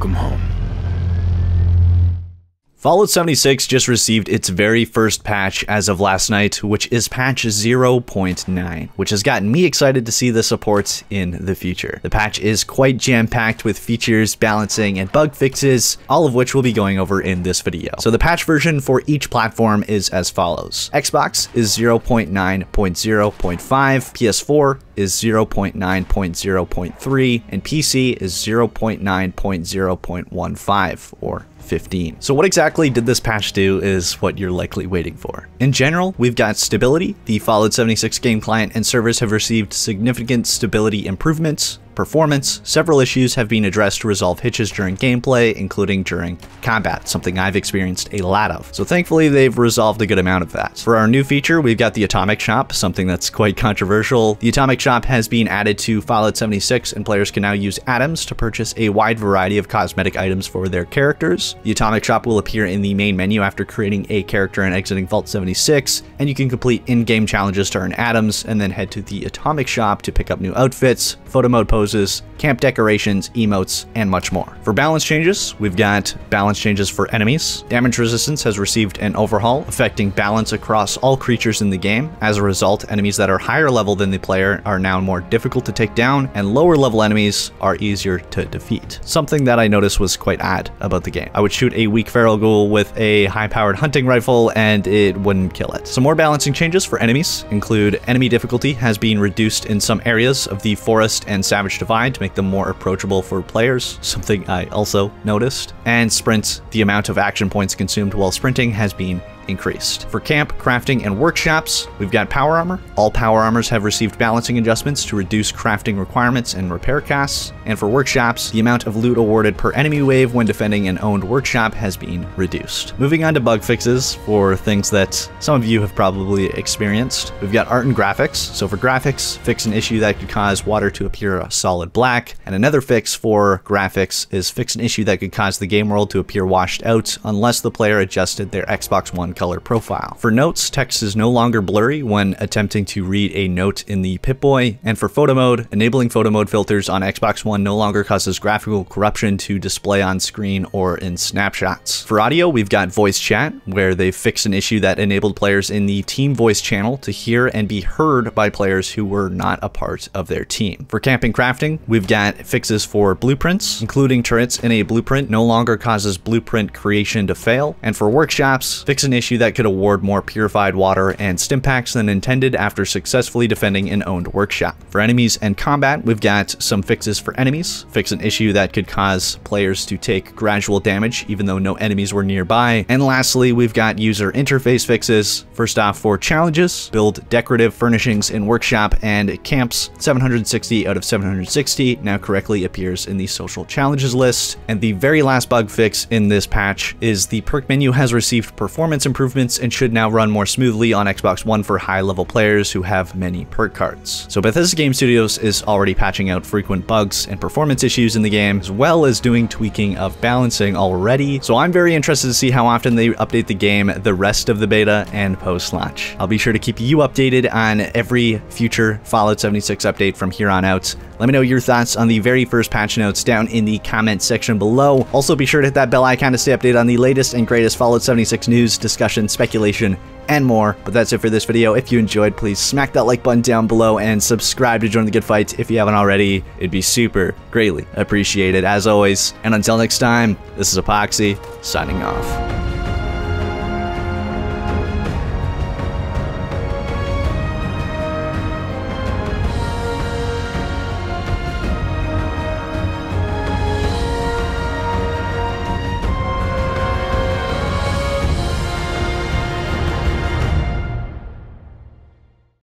Welcome home. Fallout 76 just received its very first patch as of last night, which is patch 0.9, which has gotten me excited to see the support in the future. The patch is quite jam-packed with features, balancing, and bug fixes, all of which we'll be going over in this video. So the patch version for each platform is as follows. Xbox is 0.9.0.5, PS4 is 0.9.0.3, and PC is 0.9.0.15, or 15. So what exactly did this patch do is what you're likely waiting for. In general, we've got stability. The Fallout 76 game client and servers have received significant stability improvements. Performance, several issues have been addressed to resolve hitches during gameplay, including during combat, something I've experienced a lot of. So thankfully, they've resolved a good amount of that. For our new feature, we've got the Atomic Shop, something that's quite controversial. The Atomic Shop has been added to Fallout 76, and players can now use atoms to purchase a wide variety of cosmetic items for their characters. The Atomic Shop will appear in the main menu after creating a character and exiting Vault 76, and you can complete in-game challenges to earn atoms, and then head to the Atomic Shop to pick up new outfits, photo mode poses, camp decorations, emotes, and much more. For balance changes, we've got balance changes for enemies. Damage resistance has received an overhaul, affecting balance across all creatures in the game. As a result, enemies that are higher level than the player are now more difficult to take down, and lower level enemies are easier to defeat. Something that I noticed was quite odd about the game. I would shoot a weak feral ghoul with a high-powered hunting rifle, and it wouldn't kill it. Some more balancing changes for enemies include enemy difficulty has been reduced in some areas of the forest and savage divide to make them more approachable for players, something I also noticed. And sprint, the amount of action points consumed while sprinting has been increased. For camp, crafting, and workshops, we've got power armor. All power armors have received balancing adjustments to reduce crafting requirements and repair costs. And for workshops, the amount of loot awarded per enemy wave when defending an owned workshop has been reduced. Moving on to bug fixes for things that some of you have probably experienced. We've got art and graphics. So for graphics, fix an issue that could cause water to appear a solid black. And another fix for graphics is fix an issue that could cause the game world to appear washed out unless the player adjusted their Xbox One color profile. For notes, text is no longer blurry when attempting to read a note in the Pip-Boy. And for photo mode, enabling photo mode filters on Xbox One no longer causes graphical corruption to display on screen or in snapshots. For audio, we've got voice chat, where they fixed an issue that enabled players in the team voice channel to hear and be heard by players who were not a part of their team. For camping crafting, we've got fixes for blueprints, including turrets in a blueprint no longer causes blueprint creation to fail. And for workshops, fix an issue that could award more purified water and stim packs than intended after successfully defending an owned workshop. For enemies and combat, we've got some fixes for enemies. Fix an issue that could cause players to take gradual damage even though no enemies were nearby. And lastly, we've got user interface fixes. First off, for challenges, build decorative furnishings in workshop and camps. 760 out of 760 now correctly appears in the social challenges list. And the very last bug fix in this patch is the perk menu has received performance improvements and should now run more smoothly on Xbox One for high-level players who have many perk cards. So Bethesda Game Studios is already patching out frequent bugs and performance issues in the game, as well as doing tweaking of balancing already. So I'm very interested to see how often they update the game the rest of the beta and post-launch. I'll be sure to keep you updated on every future Fallout 76 update from here on out. Let me know your thoughts on the very first patch notes down in the comment section below. Also be sure to hit that bell icon to stay updated on the latest and greatest Fallout 76 news, discussion, speculation, and more. But that's it for this video. If you enjoyed, please smack that like button down below and subscribe to join the good fight if you haven't already. It'd be super greatly appreciated as always. And until next time, this is Epoxy signing off.